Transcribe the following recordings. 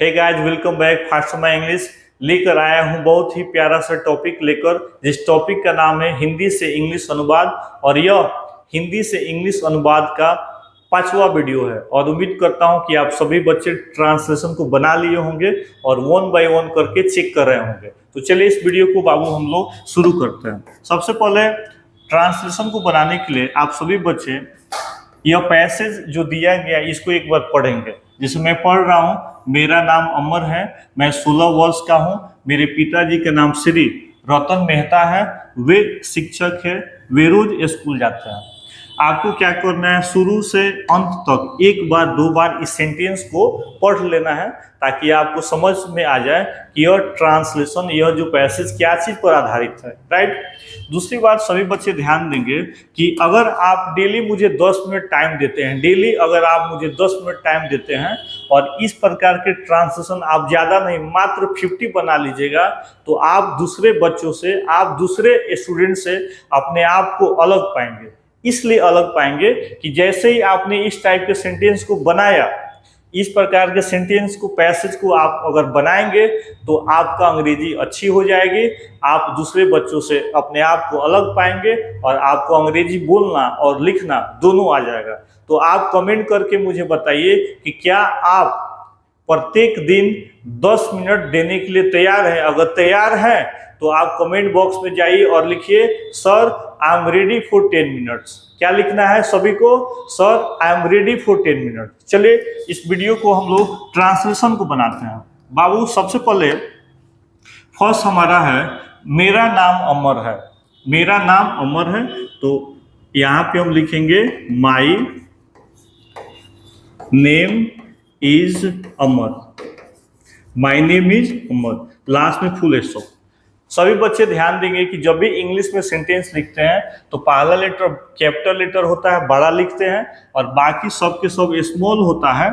Hey guys, welcome back fast my English. लेकर आया हूं बहुत ही प्यारा सा टॉपिक लेकर, जिस टॉपिक का नाम है हिंदी से इंग्लिश अनुवाद। और यह हिंदी से इंग्लिश अनुवाद का 5वां वीडियो है और उम्मीद करता हूं कि आप सभी बच्चे ट्रांसलेशन को बना लिए होंगे और 1 बाय 1 करके चेक कर रहे होंगे। तो चलिए इस वीडियो को बाबू हम लोग शुरू करते हैं। सबसे पहले ट्रांसलेशन को बनाने के लिए आप सभी बच्चे यह पैसेज जो दिया गया इसको एक बार पढ़ेंगे। जिसे मैं पढ़ रहा हूं, मेरा नाम अमर है, मैं 16 वर्ष का हूं, मेरे पिताजी का नाम श्री रतन मेहता है, वे शिक्षक है, वे रोज स्कूल जाते हैं। आपको क्या करना है, शुरू से अंत तक एक बार 2 बार इस सेंटेंस को पढ़ लेना है ताकि आपको समझ में आ जाए कि यह ट्रांसलेशन, यह जो पैसेज क्या चीज पर आधारित है। राइट। दूसरी बात, सभी बच्चे ध्यान देंगे कि अगर आप डेली मुझे 10 मिनट टाइम देते हैं, डेली अगर आप मुझे 10 मिनट टाइम देते हैं और इस प्रकार के ट्रांसलेशन आप ज़्यादा नहीं मात्र 50 बना लीजिएगा, तो आप दूसरे बच्चों से, आप दूसरे स्टूडेंट से अपने आप को अलग पाएंगे। इसलिए अलग पाएंगे कि जैसे ही आपने इस टाइप के सेंटेंस को बनाया, इस प्रकार के सेंटेंस को, पैसेज को आप अगर बनाएंगे तो आपका अंग्रेजी अच्छी हो जाएगी, आप दूसरे बच्चों से अपने आप को अलग पाएंगे और आपको अंग्रेजी बोलना और लिखना दोनों आ जाएगा। तो आप कमेंट करके मुझे बताइए कि क्या आप प्रत्येक दिन 10 मिनट देने के लिए तैयार हैं। अगर तैयार हैं तो आप कमेंट बॉक्स में जाइए और लिखिए, sir I am ready for 10 minutes. क्या लिखना है सभी को? Sir I am ready for 10 minute. चलिए इस वीडियो को हम लोग ट्रांसलेशन को बनाते हैं। बाबू सबसे पहले फर्स्ट हमारा है, मेरा नाम अमर है। मेरा नाम अमर है, तो यहाँ पे हम लिखेंगे my name is Amar. My name is Amar, last में फुल स्टॉप। सभी बच्चे ध्यान देंगे कि जब भी इंग्लिश में सेंटेंस लिखते हैं तो पहला लेटर कैपिटल लेटर होता है, बड़ा लिखते हैं, और बाकी सब के सब स्मॉल होता है,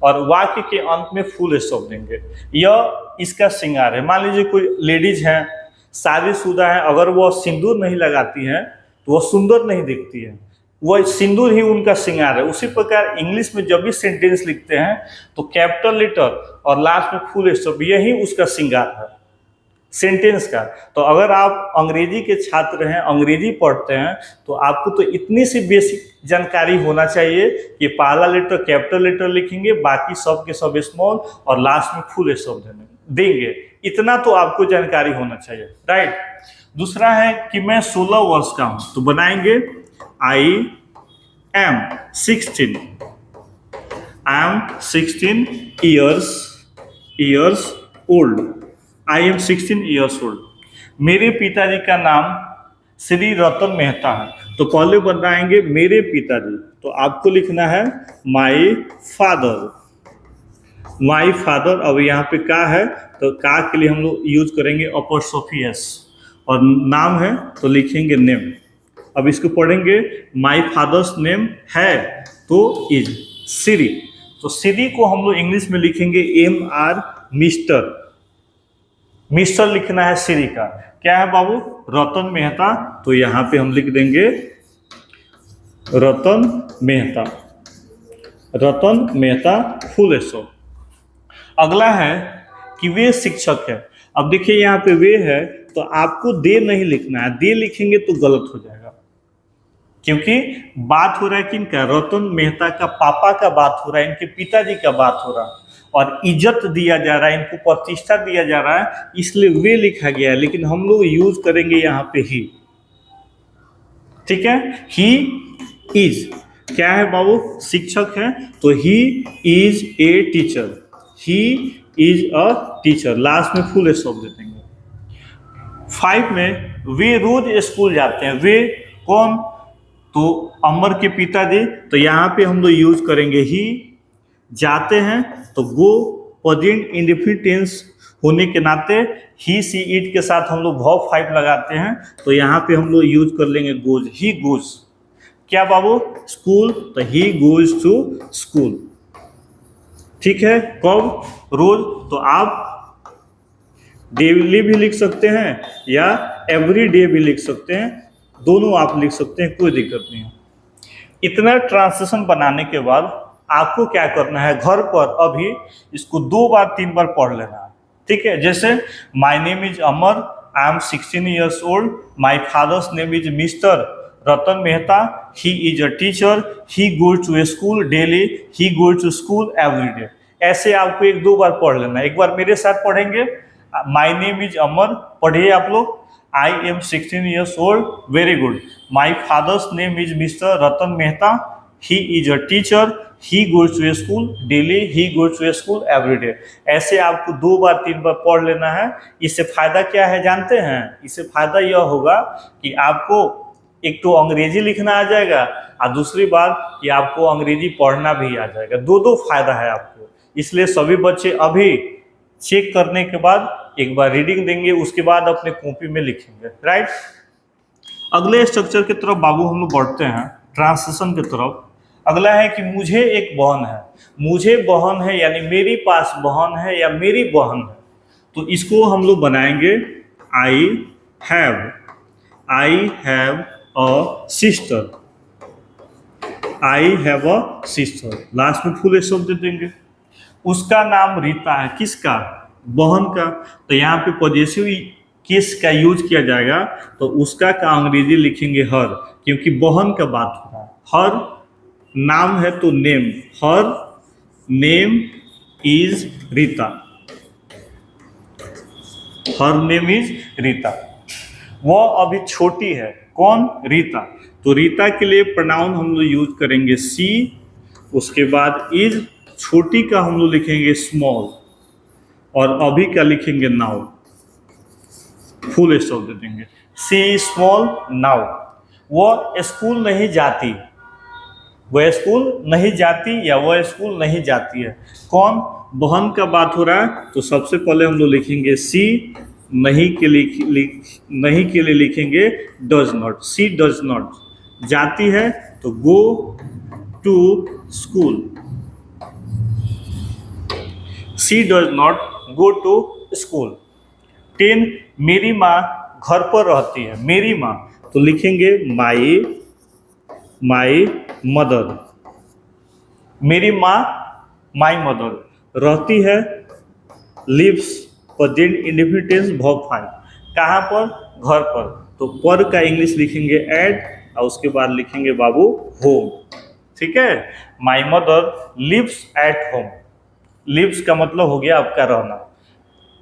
और वाक्य के अंत में फुल स्टॉप देंगे। यह इसका श्रृंगार है। मान लीजिए कोई लेडीज हैं, शादीशुदा है, अगर वह सिंदूर नहीं लगाती हैं तो वह सुंदर नहीं दिखती है, वह सिंदूर ही उनका श्रृंगार है। उसी प्रकार इंग्लिश में जब भी सेंटेंस लिखते हैं तो कैपिटल लेटर और लास्ट में फुल स्टॉप, यही उसका श्रृंगार है सेंटेंस का। तो अगर आप अंग्रेजी के छात्र हैं, अंग्रेजी पढ़ते हैं, तो आपको तो इतनी सी बेसिक जानकारी होना चाहिए कि पहला लेटर कैपिटल लेटर लिखेंगे, बाकी सब के सब स्मॉल और लास्ट में फुल स्टॉप देंगे। इतना तो आपको जानकारी होना चाहिए। राइट। दूसरा है कि मैं 16 वर्ष का हूं, तो बनाएंगे आई am 16। I am 16 years old. I am 16 years old. मेरे पिताजी का नाम श्री रतन मेहता है, तो पहले बनाएंगे मेरे पिताजी, तो आपको लिखना है माई फादर। My father. अब यहाँ पे का है तो का के लिए हम लोग यूज करेंगे अपॉस्ट्रोफी एस, और नाम है तो लिखेंगे नेम। अब इसको पढ़ेंगे, माई फादर्स नेम है तो इज श्री, तो श्री को हम लोग इंग्लिश में लिखेंगे MR, मिस्टर। मिस्टर लिखना है श्री का। क्या है बाबू? रतन मेहता, तो यहाँ पे हम लिख देंगे रतन मेहता। रतन मेहता फुल स्टॉप। अगला है कि वे शिक्षक है। अब देखिए यहाँ पे वे है, तो आपको दे नहीं लिखना है, दे लिखेंगे तो गलत हो जाएगा, क्योंकि बात हो रहा है किनका? रतन मेहता का पापा का बात हो रहा है, इनके पिताजी का बात हो रहा है, और इज्जत दिया जा रहा है, इनको प्रतिष्ठा दिया जा रहा है, इसलिए वे लिखा गया है। लेकिन हम लोग यूज करेंगे यहाँ पे ही। ठीक है। ही इज क्या है बाबू? शिक्षक है, तो he is a teacher. He is a teacher, last में फुल स्टॉप दे देंगे। 5 में वे रोज स्कूल जाते हैं। वे कौन? तो अमर के पिताजी, तो यहाँ पे हम लोग यूज करेंगे ही। जाते हैं तो गो, प्रेजेंट इंडेफिनिट टेंस होने के नाते ही सी इट के साथ हम लोग वर्ब 5 लगाते हैं, तो यहाँ पे हम लोग यूज कर लेंगे गोज। He goes. क्या बाबू? स्कूल, तो ही गोज टू स्कूल। ठीक है। कब? रोज, तो आप डेली भी लिख सकते हैं या एवरी डे भी लिख सकते हैं, दोनों आप लिख सकते हैं, कोई दिक्कत नहीं है। इतना ट्रांसलेशन बनाने के बाद आपको क्या करना है, घर पर अभी इसको 2 बार 3 बार पढ़ लेना है, ठीक है। जैसे my name is Amar, I am 16 years old, my father's name is Mr Ratan Mehta, he is a teacher, he goes to school daily, he goes to school every day. ऐसे आपको 1-2 बार पढ़ लेना है। एक बार मेरे साथ पढ़ेंगे, माय नेम इज अमर, पढ़िए आप लोग। I am 16 years old, very good. My father's name is Mr Ratan Mehta, he is a teacher, he goes to school daily, he goes to school every day. ऐसे आपको 2 बार 3 बार पढ़ लेना है। इससे फायदा क्या है जानते हैं? इससे फायदा यह होगा कि आपको एक तो अंग्रेजी लिखना आ जाएगा और दूसरी बात कि आपको अंग्रेजी पढ़ना भी आ जाएगा। दो फायदा है आपको। इसलिए सभी बच्चे अभी चेक करने के बाद एक बार रीडिंग देंगे, उसके बाद अपने कॉपी में लिखेंगे, राइट। अगले स्ट्रक्चर की तरफ बाबू हम लोग बढ़ते हैं, ट्रांसलेशन की तरफ। अगला है कि मुझे एक बहन है। मुझे बहन है यानी मेरे पास बहन है या मेरी बहन है, तो इसको हम लोग बनाएंगे आई have a sister. I have a sister, last में फुल स्टॉप दे देंगे। उसका नाम रीता है, किसका? बहन का। तो यहाँ पे पॉजेसिव केस का यूज किया जाएगा, तो उसका का अंग्रेजी लिखेंगे हर, क्योंकि बहन का बात हो रहा है। हर नाम है तो name, her name is Rita, her name is Rita. वह अभी छोटी है, कौन? रीता। तो रीता के लिए प्रोनाउन हम लोग यूज करेंगे सी, उसके बाद इज, छोटी का हम लोग लिखेंगे स्मॉल, और अभी का लिखेंगे नाउ, फुल स्टॉप दे देंगे। C small now. वह स्कूल नहीं जाती, वह स्कूल नहीं जाती या वह स्कूल नहीं जाती है। कौन? बहन का बात हो रहा है, तो सबसे पहले हम लोग लिखेंगे सी, नहीं के लिए लिखेंगे does not, she does not. जाती है तो go to school, she does not go to school. 10, मेरी माँ घर पर रहती है। मेरी माँ, तो लिखेंगे माई मदर। मेरी माँ माई मदर रहती है, लिव्स, प्रेजेंट इंडेफिनिट वर्ब 5, कहाँ पर? घर पर। तो पर का इंग्लिश लिखेंगे एट, और उसके बाद लिखेंगे बाबू होम, ठीक है। My mother lives at home. Lives का मतलब हो गया आपका रहना।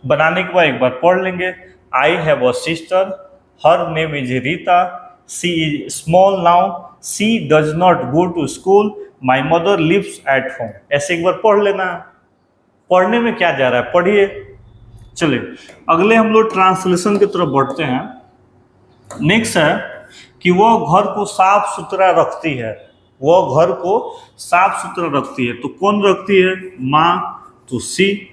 बनाने के बाद एक बार पढ़ लेंगे। I have a sister, her name is Rita, she is small now, she does not go to school, my mother lives at home. ऐसे एक बार पढ़ लेना। पढ़ने में क्या जा रहा है, पढ़िए। चलिए अगले हम लोग ट्रांसलेशन की तरफ बढ़ते हैं। नेक्स्ट है कि वह घर को साफ सुथरा रखती है। वह घर को साफ सुथरा रखती है, तो कौन रखती है? माँ, तो सी।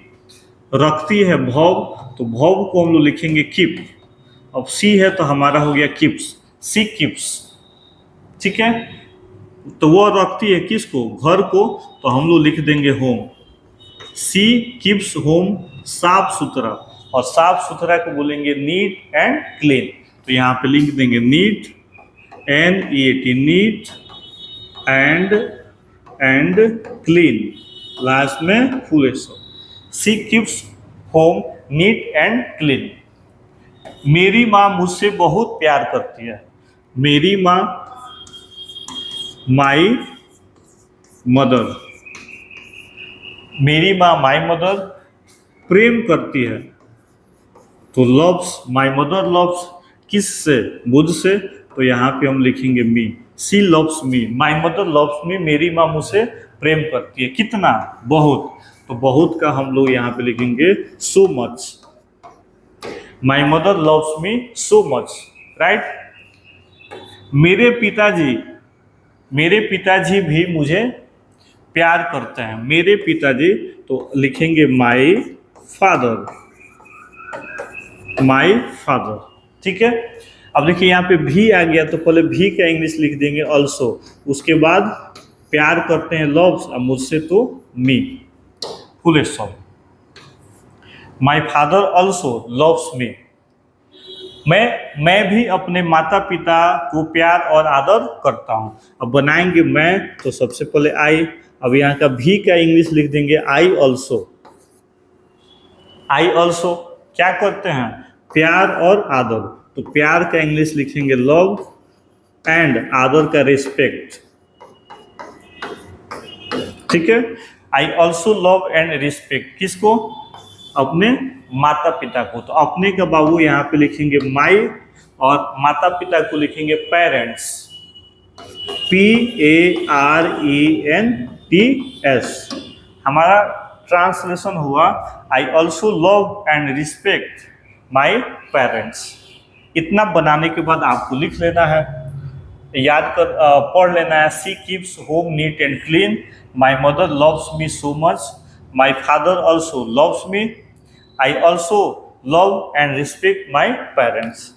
रखती है भव, तो भव को हम लोग लिखेंगे कीप। अब सी है तो हमारा हो गया कीप्स, सी कीप्स, ठीक है। तो वह रखती है किसको? घर को, तो हम लोग लिख देंगे होम। सी कीप्स होम, साफ सुथरा, और साफ सुथरा को बोलेंगे नीट एंड क्लीन। तो यहाँ पे लिख देंगे neat, NEAT, neat and clean, last में full stop. She keeps home neat and clean. मेरी माँ मुझसे बहुत प्यार करती है। मेरी माँ, माई मदर, मेरी माँ माई मदर प्रेम करती है, तो लव्स, माई मदर लव्स, किससे? मुझसे। तो यहाँ पे हम लिखेंगे me, she loves me, my mother loves me. मेरी माँ मुझसे प्रेम करती है, कितना? बहुत। तो बहुत का हम लोग यहाँ पे लिखेंगे सो मच। माई mother loves me so much, right. मेरे पिताजी भी मुझे प्यार करते हैं। मेरे पिताजी, तो लिखेंगे माई फादर, ठीक है। अब देखिए यहाँ पे भी आ गया, तो पहले भी का इंग्लिश लिख देंगे ऑल्सो, उसके बाद प्यार करते हैं लव्स, और मुझसे तो me, full stop. My father also loves me. मैं भी अपने माता पिता को प्यार और आदर करता हूँ। अब बनाएंगे मैं, तो सबसे पहले आई, अब यहाँ का भी का इंग्लिश लिख देंगे आई ऑल्सो। आई ऑल्सो क्या करते हैं, प्यार और आदर, तो प्यार का इंग्लिश लिखेंगे लव एंड आदर का रिस्पेक्ट। ठीक है, आई ऑल्सो लव एंड रिस्पेक्ट किसको, अपने माता पिता को। तो अपने का बाबू यहाँ पे लिखेंगे माई और माता पिता को लिखेंगे पेरेंट्स, PARENTS। हमारा ट्रांसलेशन हुआ आई also love and respect my parents. इतना बनाने के बाद आपको लिख लेना है, याद कर पढ़ लेना है। She keeps home neat and clean, my mother loves me so much, my father also loves me, I also love and respect my parents.